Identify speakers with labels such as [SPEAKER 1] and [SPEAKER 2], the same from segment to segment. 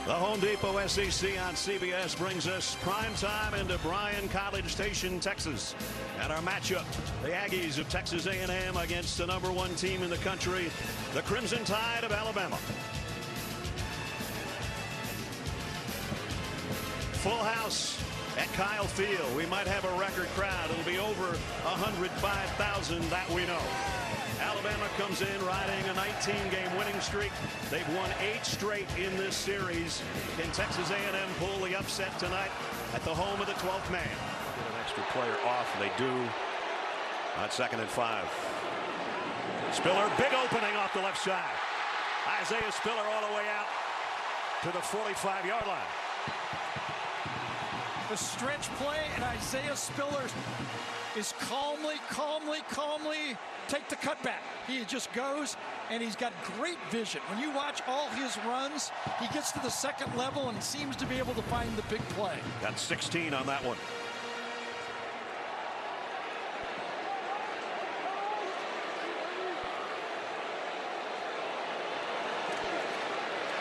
[SPEAKER 1] The Home Depot SEC on CBS brings us prime time into Bryan College Station, Texas. And our matchup, the Aggies of Texas A&M against the #1 team in the country, the Crimson Tide of Alabama. Full house at Kyle Field. We might have a record crowd. It'll be over 105,000, that we know. Alabama comes in riding a 19-game winning streak. They've won 8 straight in this series. Can Texas A&M pull the upset tonight at the home of the 12th man? Get an extra player off, and they do on 2nd and 5. Spiller, big opening off the left side. Isaiah Spiller all the way out to the 45-yard line.
[SPEAKER 2] The stretch play, and Isaiah Spiller is calmly take the cutback. He just goes, and he's got great vision. When you watch all his runs, he gets to the second level and seems to be able to find the big play.
[SPEAKER 1] Got 16 on that one.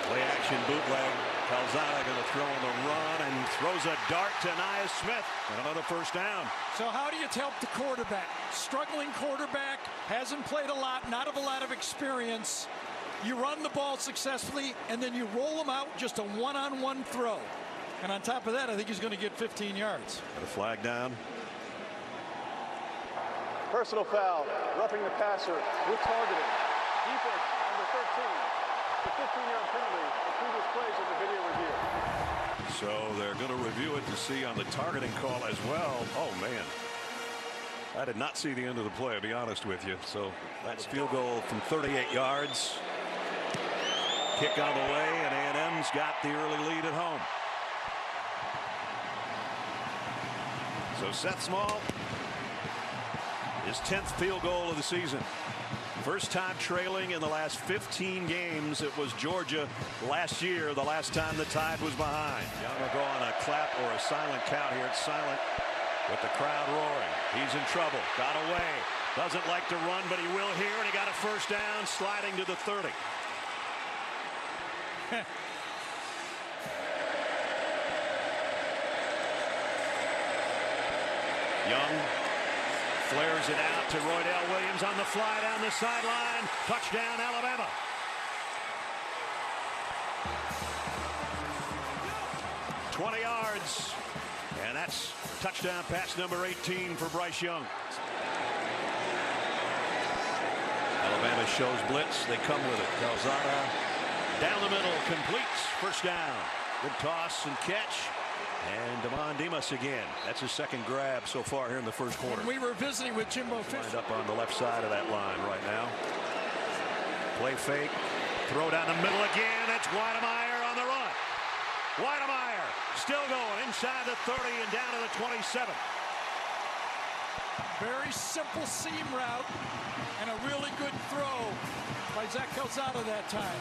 [SPEAKER 1] Play action bootleg. Calzada going to throw on the run and throws a dart to Ainias Smith. And another first down.
[SPEAKER 2] So how do you help the quarterback? Struggling quarterback, hasn't played a lot, not have a lot of experience. You run the ball successfully, and then you roll him out, just a one-on-one throw. And on top of that, I think he's going to get 15 yards.
[SPEAKER 1] Got a flag down.
[SPEAKER 3] Personal foul, roughing the passer with targeting. Defense number 13. The 15-yard penalty. The previous plays in the video review.
[SPEAKER 1] So they're going to review it to see on the targeting call as well. Oh, man. I did not see the end of the play, to be honest with you. So that's field goal from 38 yards. Kick on the way, and A&M's got the early lead at home. So Seth Small, his 10th field goal of the season. First time trailing in the last 15 games. It was Georgia last year, the last time the Tide was behind. Young will go on a clap or a silent count here. It's silent with the crowd roaring. He's in trouble. Got away. Doesn't like to run, but he will here, and he got a first down, sliding to the 30. Young flares it out to Roydell Williams on the fly down the sideline. Touchdown, Alabama. "20 yards. And that's touchdown pass number 18 for Bryce Young. Alabama shows blitz. They come with it. Calzada down the middle. Completes. First down. Good toss and catch. And Damon Demas again. That's his second grab so far here in the first quarter.
[SPEAKER 2] We were visiting with Jimbo Fisher.
[SPEAKER 1] Lined up on the left side of that line right now. Play fake. Throw down the middle again. It's Wydermyer on the run. Wydermyer still going inside the 30 and down to the 27.
[SPEAKER 2] Very simple seam route and a really good throw by Zach Calzada that time.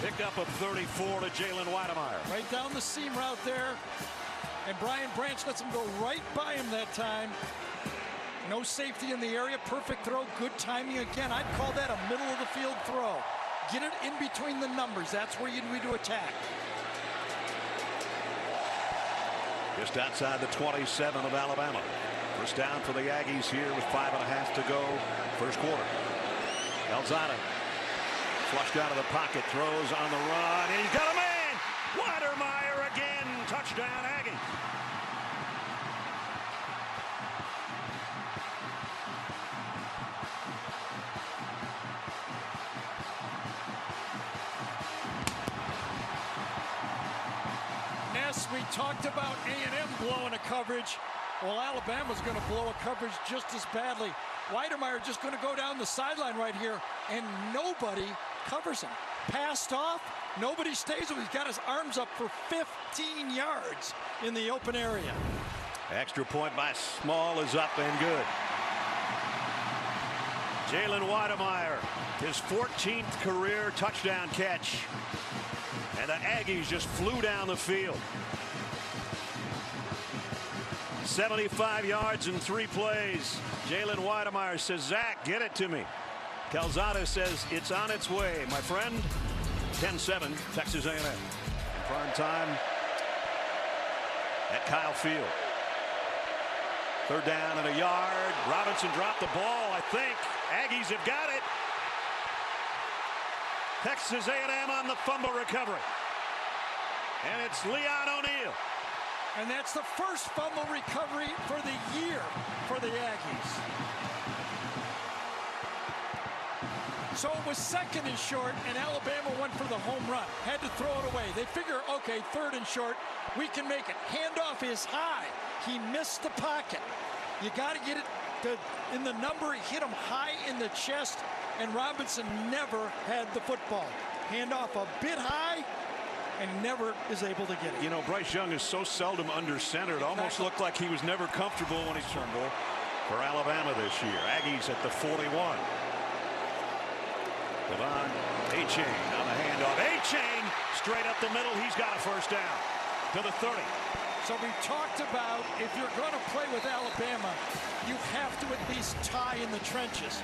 [SPEAKER 1] Pickup of 34 to Jalen Wydermyer.
[SPEAKER 2] Right down the seam route there. And Brian Branch lets him go right by him that time. No safety in the area. Perfect throw. Good timing again. I'd call that a middle of the field throw. Get it in between the numbers. That's where you need to attack.
[SPEAKER 1] Just outside the 27 of Alabama. First down for the Aggies here with 5.5 to go. First quarter. Calzada flushed out of the pocket, throws on the run, and he's got a man! Wydermyer again, touchdown Aggie.
[SPEAKER 2] Ness, we talked about A&M blowing a coverage. Well, Alabama's going to blow a coverage just as badly. Wydermyer just going to go down the sideline right here, and nobody covers him. Passed off, nobody stays with him. He's got his arms up for 15 yards in the open area.
[SPEAKER 1] Extra point by Small is up and good. Jalen Wydermyer, his 14th career touchdown catch. And the Aggies just flew down the field. 75 yards in 3 plays. Jalen Wydermyer says, Zach, get it to me. Calzada says, it's on its way, my friend. 10-7, Texas A&M. Prime time at Kyle Field. 3rd down and a yard. Robinson dropped the ball, I think. Aggies have got it. Texas A&M on the fumble recovery. And it's Leon O'Neal.
[SPEAKER 2] And that's the first fumble recovery for the year for the Aggies. So it was 2nd and short, and Alabama went for the home run. Had to throw it away. They figure, okay, 3rd and short, we can make it. Handoff is high. He missed the pocket. You got to get it in the number. He hit him high in the chest, and Robinson never had the football. Handoff a bit high, and never is able to get it.
[SPEAKER 1] You know, Bryce Young is so seldom under center. It almost looked like he was never comfortable when he's turned for Alabama this year. Aggies at the 41. Devon Achane on the handoff. Achane straight up the middle. He's got a 1st down to the 30.
[SPEAKER 2] So we talked about if you're going to play with Alabama, you have to at least tie in the trenches.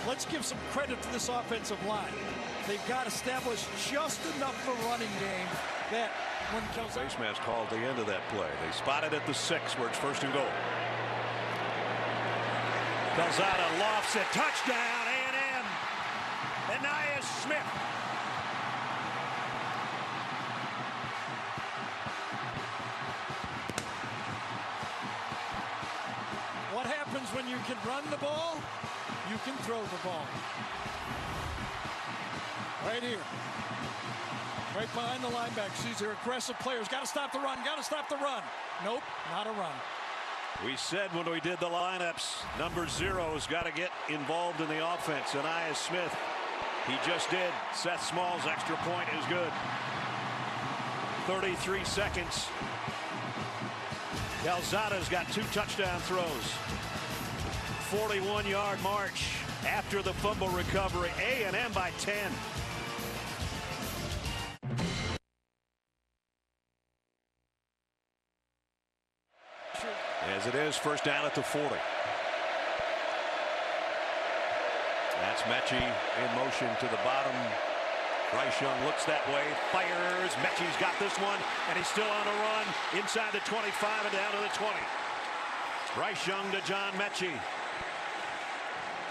[SPEAKER 2] Let's give some credit to this offensive line. They've got established just enough of a running game that when
[SPEAKER 1] Face mask called the end of that play. They spotted at the 6 where it's 1st and goal. Calzada lofts it. Touchdown A&M. Ainias Smith.
[SPEAKER 2] What happens when you can run the ball? You can throw the ball. Right here. Right behind the linebackers. These are aggressive players. Got to stop the run. Got to stop the run. Nope, not a run.
[SPEAKER 1] We said when we did the lineups, number 0's got to get involved in the offense. Ainias Smith, he just did. Seth Small's extra point is good. 33 seconds. Calzada's got 2 touchdown throws. 41-yard march after the fumble recovery. A&M by 10. As it is, 1st down at the 40. That's Mechie in motion to the bottom. Bryce Young looks that way, fires. Mechie's got this one, and he's still on a run inside the 25 and down to the 20. Bryce Young to John Mechie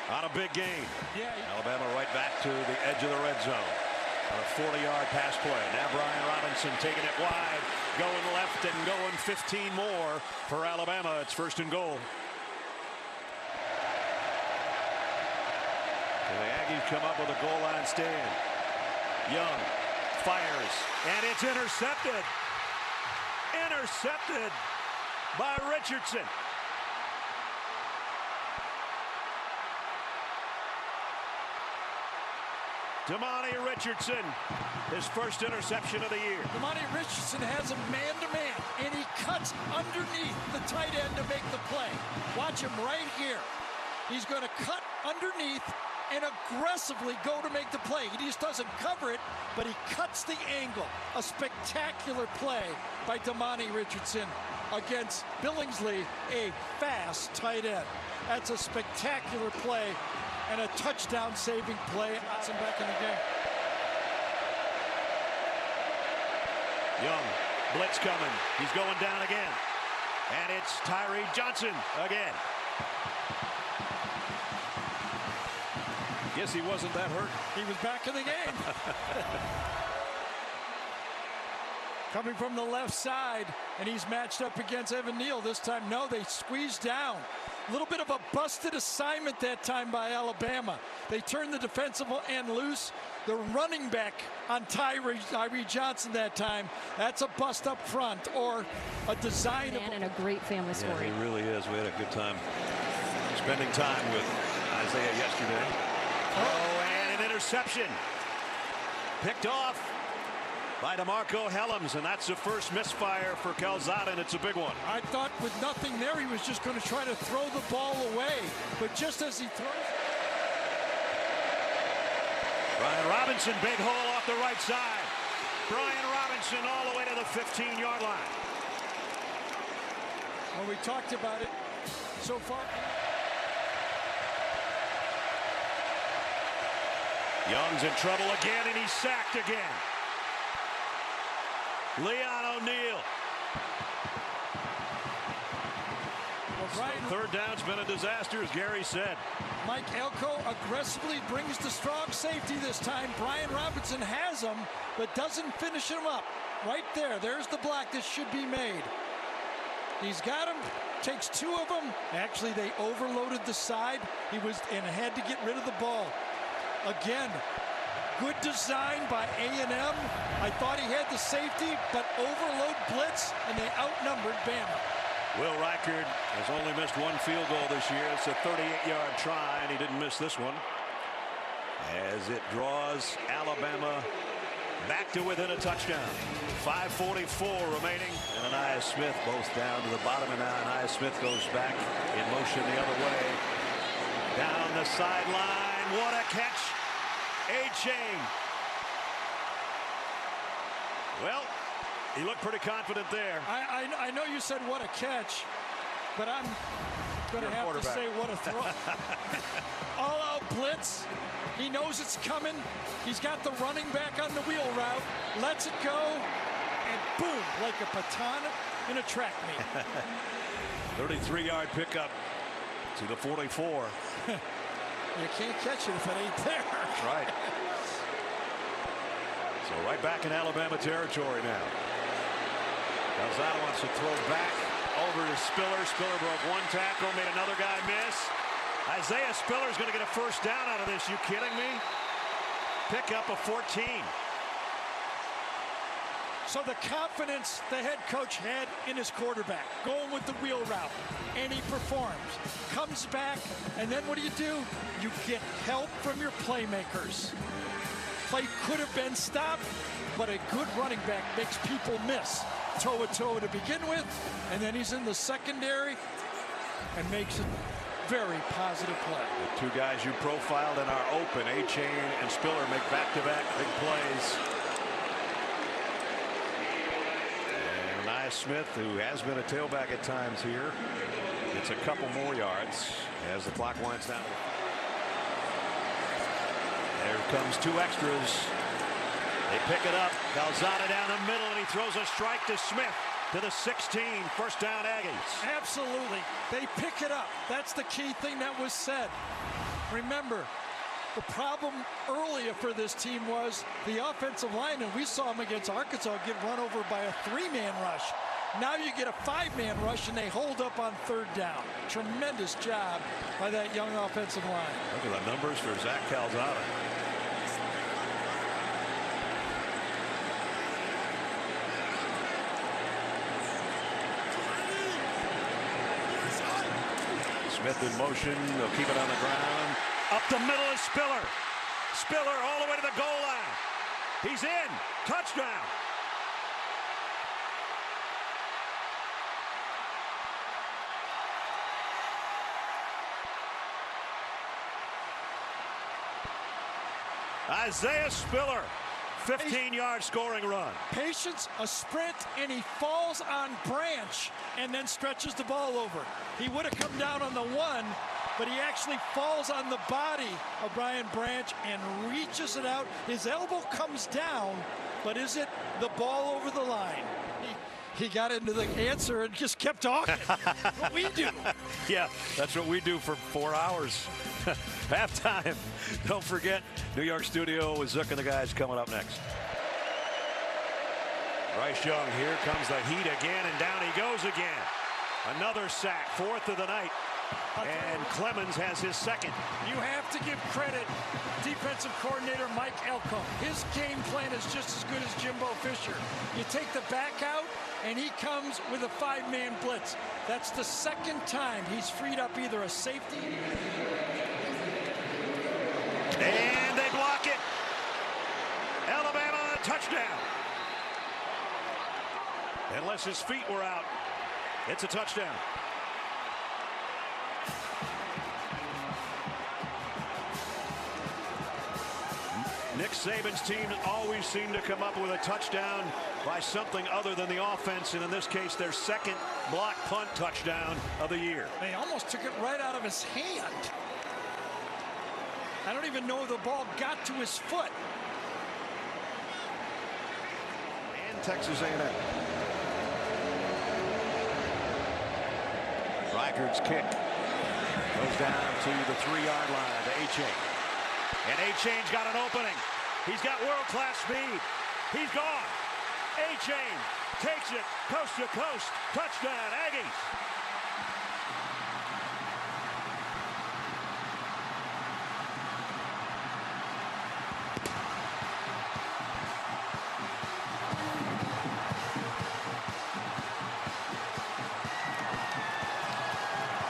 [SPEAKER 1] on a big gain.
[SPEAKER 2] Yeah.
[SPEAKER 1] Alabama right back to the edge of the red zone. On a 40-yard pass play. Now Brian Robinson taking it wide, going left and going 15 more for Alabama. It's 1st and goal. And the Aggies come up with a goal line stand. Young fires, and it's intercepted. Intercepted by Richardson. Damani Richardson, his 1st interception of the year.
[SPEAKER 2] Damani Richardson has a man-to-man, and he cuts underneath the tight end to make the play. Watch him right here. He's going to cut underneath and aggressively go to make the play. He just doesn't cover it, but he cuts the angle. A spectacular play by Damani Richardson against Billingsley, a fast tight end. That's a spectacular play and a touchdown saving play. Watson back in the game.
[SPEAKER 1] Young, blitz coming. He's going down again. And it's Tyree Johnson again. Guess he wasn't that hurt.
[SPEAKER 2] He was back in the game. Coming from the left side, and he's matched up against Evan Neal this time. No, they squeezed down. A little bit of a busted assignment that time by Alabama. They turned the defensive end loose. The running back on Tyree Johnson that time, that's a bust up front or a design.
[SPEAKER 4] And a great family story.
[SPEAKER 1] Yeah, he really is. We had a good time spending time with Isaiah yesterday. Oh, and an interception. Picked off by DeMarco Hellams, and that's the first misfire for Calzada, and it's a big one.
[SPEAKER 2] I thought with nothing there, he was just going to try to throw the ball away. But just as he throws...
[SPEAKER 1] Brian Robinson, big hole off the right side. Brian Robinson all the way to the 15-yard line.
[SPEAKER 2] Well, we talked about it so far.
[SPEAKER 1] Young's in trouble again, and he's sacked again. Leon O'Neal.
[SPEAKER 2] Brian,
[SPEAKER 1] third down's been a disaster, as Gary said.
[SPEAKER 2] Mike Elko aggressively brings the strong safety this time. Brian Robinson has him, but doesn't finish him up. Right there, there's the block that should be made. He's got him, takes two of them. Actually, they overloaded the side. He had to get rid of the ball. Again, good design by A&M. I thought he had the safety, but overload blitz, and they outnumbered Bama.
[SPEAKER 1] Will Reichard has only missed one field goal this year. It's a 38-yard try, and he didn't miss this one. As it draws Alabama back to within a touchdown. 5:44 remaining, and Ainias Smith both down to the bottom, and now Ainias Smith goes back in motion the other way. Down the sideline. What a catch. A-Chain. Well, he looked pretty confident there.
[SPEAKER 2] I know you said what a catch, but I'm going to have to say what a throw. All out blitz. He knows it's coming. He's got the running back on the wheel route. Lets it go, and boom, like a baton in a track meet.
[SPEAKER 1] 33-yard pickup to the 44.
[SPEAKER 2] You can't catch it if it ain't there.
[SPEAKER 1] That's right. So right back in Alabama territory now. Calzada wants to throw back over to Spiller. Spiller broke one tackle, made another guy miss. Isaiah Spiller's going to get a first down out of this. You kidding me? Pick up a 14.
[SPEAKER 2] So the confidence the head coach had in his quarterback, going with the wheel route, and he performs. Comes back, and then what do? You get help from your playmakers. Play could have been stopped, but a good running back makes people miss. Toe-to-toe to begin with, and then he's in the secondary and makes a very positive play.
[SPEAKER 1] The two guys you profiled in our open, A-Chain and Spiller, make back-to-back big plays. And Ainias Smith, who has been a tailback at times here, gets a couple more yards as the clock winds down. There comes two extras. They pick it up. Calzada down the middle, and he throws a strike to Smith to the 16. First down, Aggies.
[SPEAKER 2] Absolutely. They pick it up. That's the key thing that was said. Remember, the problem earlier for this team was the offensive line, and we saw them against Arkansas get run over by a three-man rush. Now you get a five-man rush, and they hold up on third down. Tremendous job by that young offensive line.
[SPEAKER 1] Look at the numbers for Zach Calzada. Smith in motion. They'll keep it on the ground. Up the middle is Spiller. Spiller all the way to the goal line. He's in. Touchdown. Isaiah Spiller, 15-yard scoring run.
[SPEAKER 2] Patience, a sprint, and he falls on Branch and then stretches the ball over. He would have come down on the one, but he actually falls on the body of Brian Branch and reaches it out. His elbow comes down, but is it the ball over the line? He got into the answer and just kept talking. What we do.
[SPEAKER 1] Yeah, that's what we do for 4 hours. Halftime. Don't forget, New York studio with Zook and the guys coming up next. Bryce Young, here comes the heat again, and down he goes again. Another sack, fourth of the night. And Clemens has his second.
[SPEAKER 2] You have to give credit defensive coordinator Mike Elko. His game plan is just as good as Jimbo Fisher. You take the back out, and he comes with a five-man blitz. That's the second time he's freed up either a safety.
[SPEAKER 1] And they block it. Alabama touchdown. Unless his feet were out, it's a touchdown. Nick Saban's team always seem to come up with a touchdown by something other than the offense, and in this case, their second block punt touchdown of the year.
[SPEAKER 2] They almost took it right out of his hand. I don't even know if the ball got to his foot.
[SPEAKER 1] and Texas A&M. Reichard's kick goes down to the 3-yard line to Achane. And Achane's got an opening. He's got world-class speed. He's gone. Achane takes it coast to coast. Touchdown, Aggies.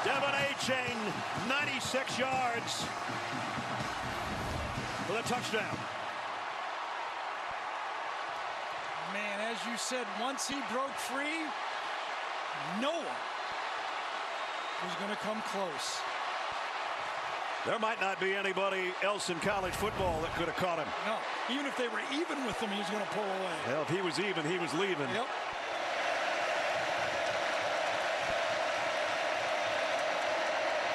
[SPEAKER 1] Devon Achane, 96 yards for the touchdown.
[SPEAKER 2] Man, as you said, once he broke free, no one was going to come close.
[SPEAKER 1] There might not be anybody else in college football that could have caught him.
[SPEAKER 2] No, even if they were even with him, he was going to pull away.
[SPEAKER 1] Well, if he was even, he was leaving.
[SPEAKER 2] Yep.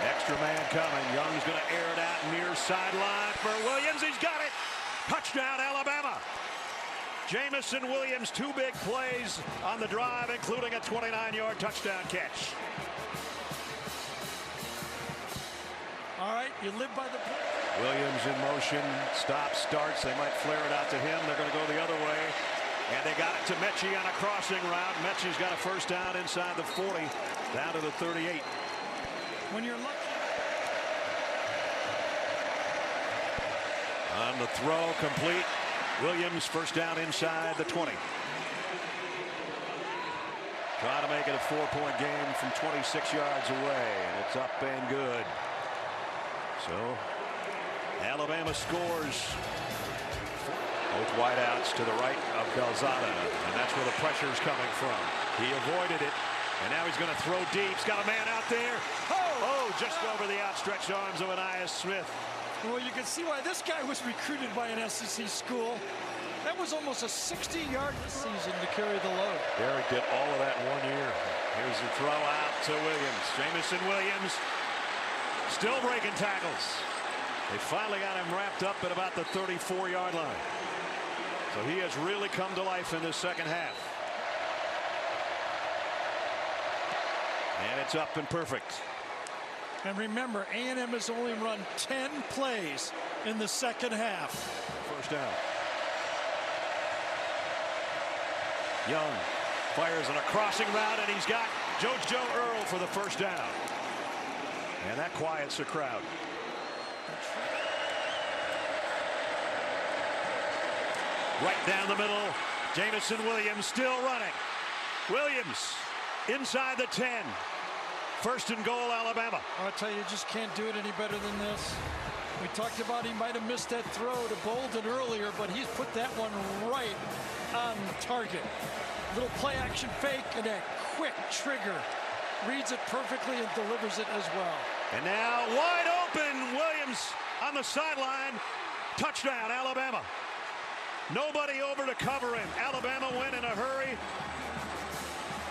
[SPEAKER 1] Extra man coming. Young's going to air it out near sideline for Williams. He's got it. Touchdown, Alabama. Jamison Williams, 2 big plays on the drive, including a 29-yard touchdown catch.
[SPEAKER 2] All right, you live by the play.
[SPEAKER 1] Williams in motion, stops, starts. They might flare it out to him. They're going to go the other way. And they got it to Mechie on a crossing route. Mechie's got a first down inside the 40, down to the 38.
[SPEAKER 2] When you're lucky.
[SPEAKER 1] On the throw, complete. Williams first down inside the 20. Trying to make it a 4-point game from 26 yards away, and it's up and good. So Alabama scores. Both wideouts to the right of Calzada, and that's where the pressure is coming from. He avoided it, and now he's going to throw deep. He's got a man out there. Oh, just over the outstretched arms of Ainias Smith.
[SPEAKER 2] Well, you can see why this guy was recruited by an SEC school. That was almost a 60-yard season to carry the load.
[SPEAKER 1] Derek did all of that in 1 year. Here's the throw out to Williams. Jamison Williams still breaking tackles. They finally got him wrapped up at about the 34-yard line. So he has really come to life in this second half. And it's up and perfect.
[SPEAKER 2] And remember, A&M has only run 10 plays in the second half.
[SPEAKER 1] First down. Young fires on a crossing route, and he's got JoJo Earle for the first down. And that quiets the crowd. Right down the middle, Jamison Williams still running. Williams inside the 10. First and goal, Alabama.
[SPEAKER 2] I'll tell you, just can't do it any better than this. We talked about he might have missed that throw to Bolden earlier, but he's put that one right on target. Little play action fake and a quick trigger. Reads it perfectly and delivers it as well.
[SPEAKER 1] And now wide open, Williams on the sideline. Touchdown, Alabama. Nobody over to cover him. Alabama went in a hurry.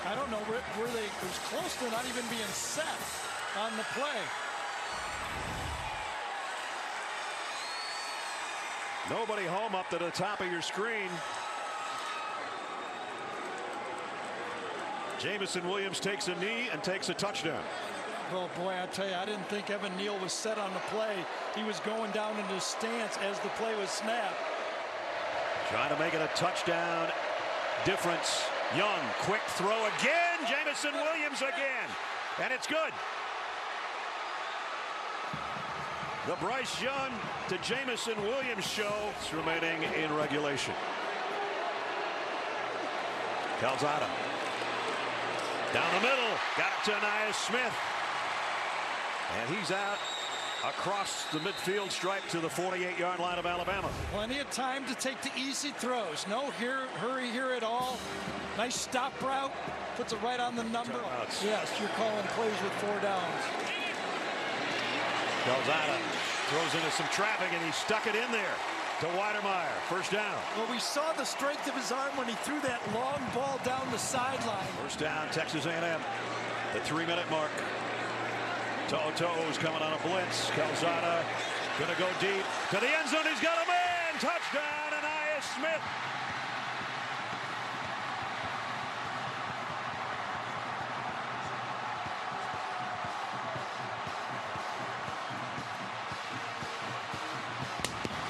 [SPEAKER 2] I don't know where they was close to not even being set on the play.
[SPEAKER 1] Nobody home up to the top of your screen. Jamison Williams takes a knee and takes a touchdown.
[SPEAKER 2] Oh boy, I tell you, I didn't think Evan Neal was set on the play. He was going down in his stance as the play was snapped.
[SPEAKER 1] Trying to make it a touchdown difference. Young, quick throw again. Jamison Williams again. And it's good. The Bryce Young to Jamison Williams show. It's remaining in regulation. Calzada. Down the middle. Got it to Ainias Smith. And he's out across the midfield stripe to the 48-yard line of Alabama.
[SPEAKER 2] Plenty of time to take the easy throws. No hurry here at all. Nice stop route. Puts it right on the number. Yes, you're calling plays with 4 downs.
[SPEAKER 1] Calzada throws into some traffic, and he stuck it in there to Weidermeyer. First down.
[SPEAKER 2] Well, we saw the strength of his arm when he threw that long ball down the sideline.
[SPEAKER 1] First down, Texas A&M. The 3-minute mark. To'oto'o's coming on a blitz. Calzada gonna go deep to the end zone. He's got a man. Touchdown, Ainias Smith.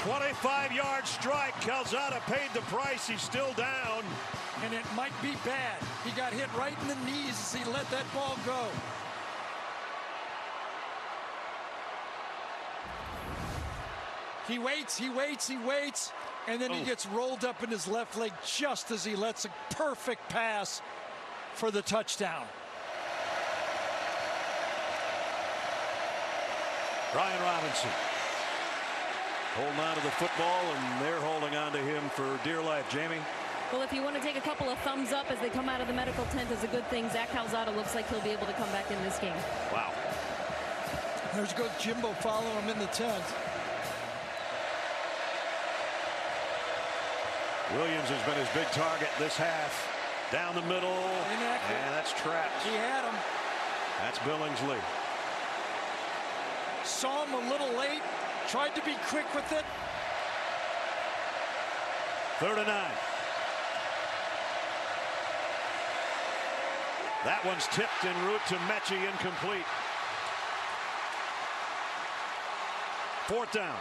[SPEAKER 1] 25-yard strike. Calzada paid the price. He's still down.
[SPEAKER 2] And it might be bad. He got hit right in the knees as he let that ball go. He waits, and then he gets rolled up in his left leg just as he lets a perfect pass for the touchdown.
[SPEAKER 1] Brian Robinson holding on to the football, and they're holding on to him for dear life. Jamie?
[SPEAKER 4] Well, if you want to take a couple of thumbs up as they come out of the medical tent, is a good thing. Zach Calzada looks like he'll be able to come back in this game.
[SPEAKER 1] Wow.
[SPEAKER 2] There's good Jimbo following him in the tent.
[SPEAKER 1] Williams has been his big target this half. Down the middle.
[SPEAKER 2] Inaccurate.
[SPEAKER 1] And that's trapped.
[SPEAKER 2] He had him.
[SPEAKER 1] That's Billingsley.
[SPEAKER 2] Saw him a little late. Tried to be quick with it.
[SPEAKER 1] 3rd and 9. That one's tipped en route to Mechie, incomplete. 4th down.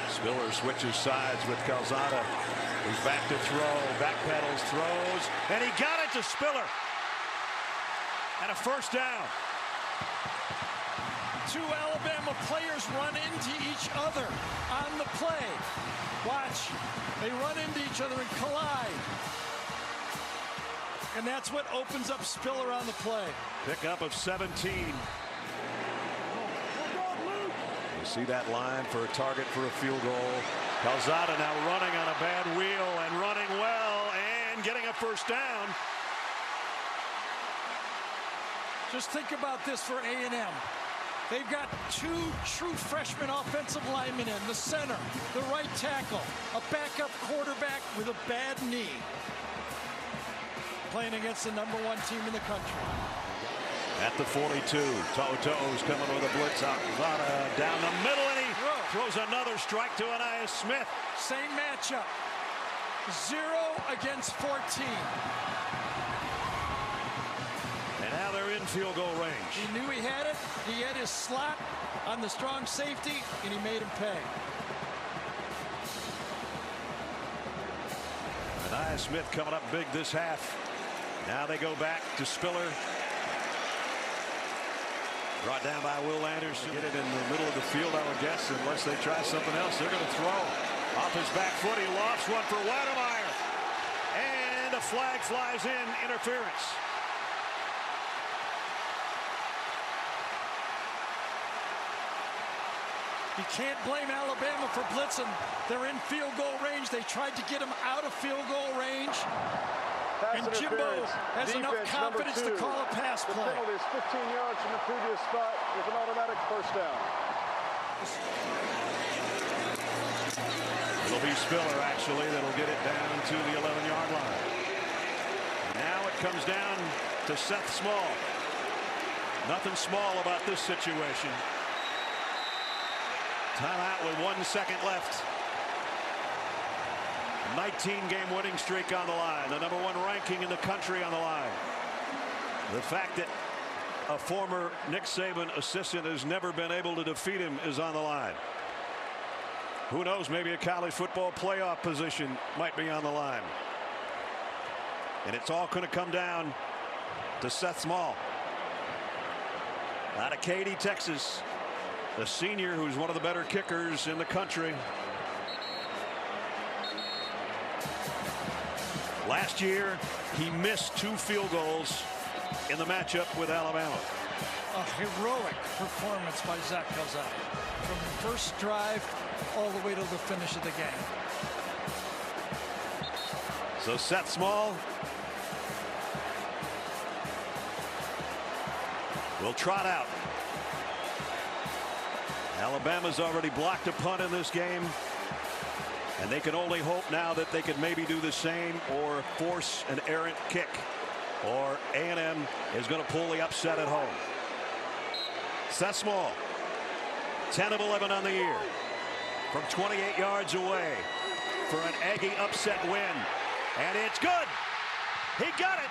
[SPEAKER 1] Spiller switches sides with Calzada. He's back to throw, backpedals, throws, and he got it to Spiller. And a 1st down.
[SPEAKER 2] 2 Alabama players run into each other on the play. Watch, they run into each other and collide. And that's what opens up Spiller on the play.
[SPEAKER 1] Pickup of 17. You see that line for a target for a field goal. Calzada now running on a bad wheel and running well and getting a 1st down.
[SPEAKER 2] Just think about this for A&M. They've got 2 true freshman offensive linemen in the center, the right tackle, a backup quarterback with a bad knee, playing against the #1 team in the country.
[SPEAKER 1] At the 42, To'o's coming with a blitz. Calzada down the middle, and he throws another strike to Ainias Smith.
[SPEAKER 2] Same matchup, 0 against 14.
[SPEAKER 1] And now they're in field goal range.
[SPEAKER 2] He knew he had it. He had his slot on the strong safety, and he made him pay.
[SPEAKER 1] Ainias Smith coming up big this half. Now they go back to Spiller. Brought down by Will Anderson. Get it in the middle of the field, I would guess, unless they try something else. They're going to throw. Off his back foot, he lofts one for Weidemeyer. And a flag flies in, interference.
[SPEAKER 2] You can't blame Alabama for blitzing. They're in field goal range. They tried to get him out of field goal range. And Jimbo has enough confidence to call a pass play.
[SPEAKER 3] The penalty is 15 yards from the previous spot with an automatic 1st down.
[SPEAKER 1] It'll be Spiller, actually, that'll get it down to the 11-yard line. Now it comes down to Seth Small. Nothing small about this situation. Timeout with 1 second left. 19-game winning streak on the line. The #1 ranking in the country on the line. The fact that a former Nick Saban assistant has never been able to defeat him is on the line. Who knows, maybe a college football playoff position might be on the line. And it's all going to come down to Seth Small. Out of Katy, Texas. The senior who's one of the better kickers in the country. Last year, he missed 2 field goals in the matchup with Alabama.
[SPEAKER 2] A heroic performance by Zach Calzada. From the first drive all the way to the finish of the game.
[SPEAKER 1] So Seth Small will trot out. Alabama's already blocked a punt in this game. And they can only hope now that they could maybe do the same or force an errant kick. Or A&M is going to pull the upset at home. Seth Small, 10 of 11 on the year. From 28 yards away for an Aggie upset win. And it's good. He got it.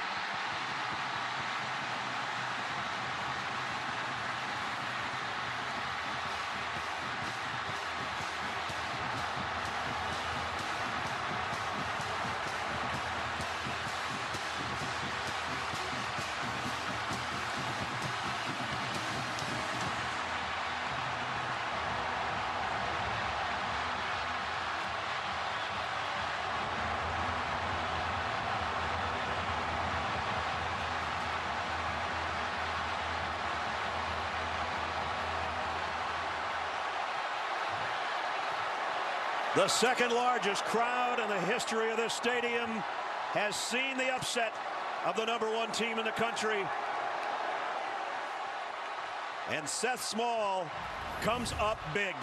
[SPEAKER 1] The second largest crowd in the history of this stadium has seen the upset of the #1 team in the country. And Seth Small comes up big.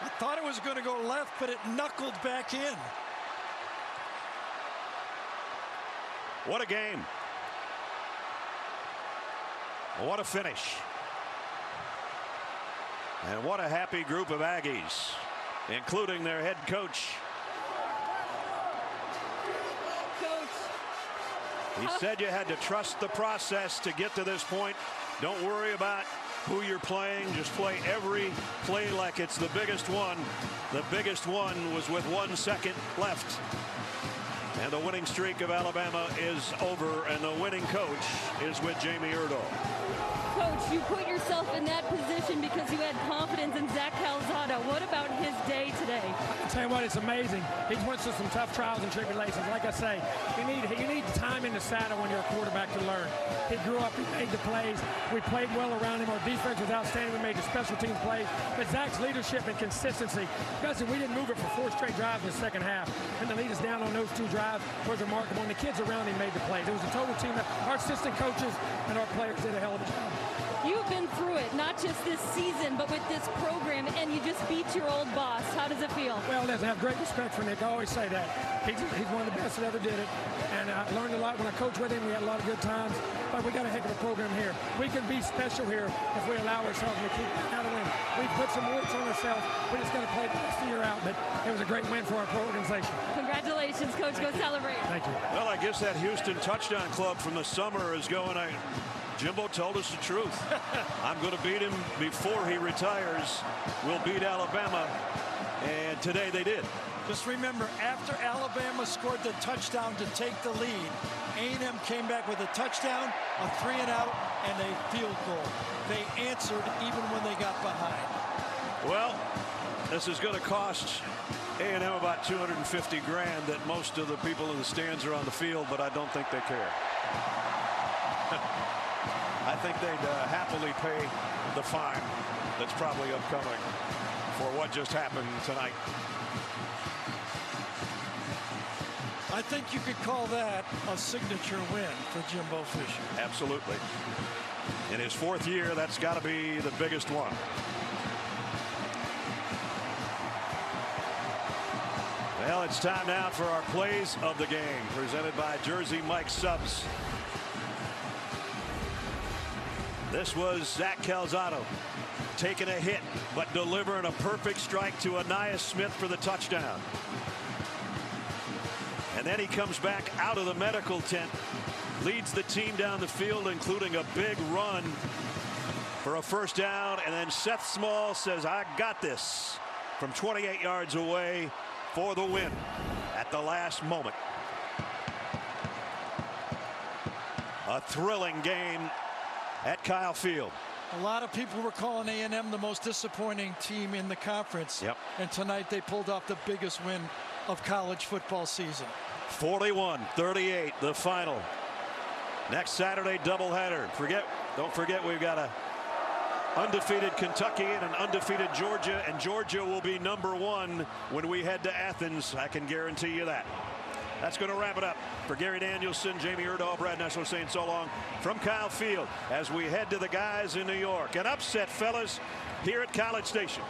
[SPEAKER 2] I thought it was going to go left, but it knuckled back in.
[SPEAKER 1] What a game. What a finish. And what a happy group of Aggies, including their head coach. He said you had to trust the process to get to this point. Don't worry about who you're playing. Just play every play like it's the biggest one. The biggest one was with 1 second left. And the winning streak of Alabama is over, and the winning coach is with Jamie Erdahl.
[SPEAKER 4] Coach, you put yourself in that position because you had confidence in Zach Calzada. What about his day today?
[SPEAKER 5] I'll tell you what, it's amazing. He's went through some tough trials and tribulations. Like I say, you need time in the saddle when you're a quarterback to learn. He grew up, he made the plays. We played well around him. Our defense was outstanding. We made the special teams plays. But Zach's leadership and consistency, because we didn't move it for 4 straight drives in the second half. And to lead us down on those 2 drives was remarkable. And the kids around him made the plays. It was a total team. Our assistant coaches and our players did a hell of a job.
[SPEAKER 4] You've been through it, not just this season, but with this program, and you just beat your old boss. How does it feel?
[SPEAKER 5] Well, listen, I have great respect for Nick. I always say that. He's one of the best that ever did it. And I learned a lot when I coached with him. We had a lot of good times. But we got a heck of a program here. We can be special here if we allow ourselves to keep out of win. We put some works on ourselves. We're just going to play the rest of the year out. But it was a great win for our organization.
[SPEAKER 4] Congratulations, Coach. Go celebrate.
[SPEAKER 5] Thank you.
[SPEAKER 1] Well, I guess that Houston touchdown club from the summer is going. Jimbo told us the truth. I'm going to beat him before he retires. We'll beat Alabama. And today they did.
[SPEAKER 2] Just remember, after Alabama scored the touchdown to take the lead, A&M came back with a touchdown, a 3-and-out, and a field goal. They answered even when they got behind.
[SPEAKER 1] Well, this is going to cost A&M about $250,000 that most of the people in the stands are on the field, but I don't think they care. I think they'd happily pay the fine that's probably upcoming for what just happened tonight.
[SPEAKER 2] I think you could call that a signature win for Jimbo Fisher.
[SPEAKER 1] Absolutely. In his 4th year, that's got to be the biggest one. Well, it's time now for our plays of the game, presented by Jersey Mike Subs. This was Zach Calzada taking a hit, but delivering a perfect strike to Ainias Smith for the touchdown. And then he comes back out of the medical tent, leads the team down the field, including a big run for a first down. And then Seth Small says, I got this, from 28 yards away for the win at the last moment. A thrilling game at Kyle Field.
[SPEAKER 2] A lot of people were calling A&M the most disappointing team in the conference.
[SPEAKER 1] Yep. And
[SPEAKER 2] tonight they pulled off the biggest win of college football season.
[SPEAKER 1] 41-38, the final. Next Saturday, doubleheader. Don't forget we've got a undefeated Kentucky and an undefeated Georgia, and Georgia will be #1 when we head to Athens. I can guarantee you that. That's going to wrap it up. For Gary Danielson, Jamie Erdahl, Brad Nessler saying so long from Kyle Field as we head to the guys in New York. An upset, fellas, here at College Station.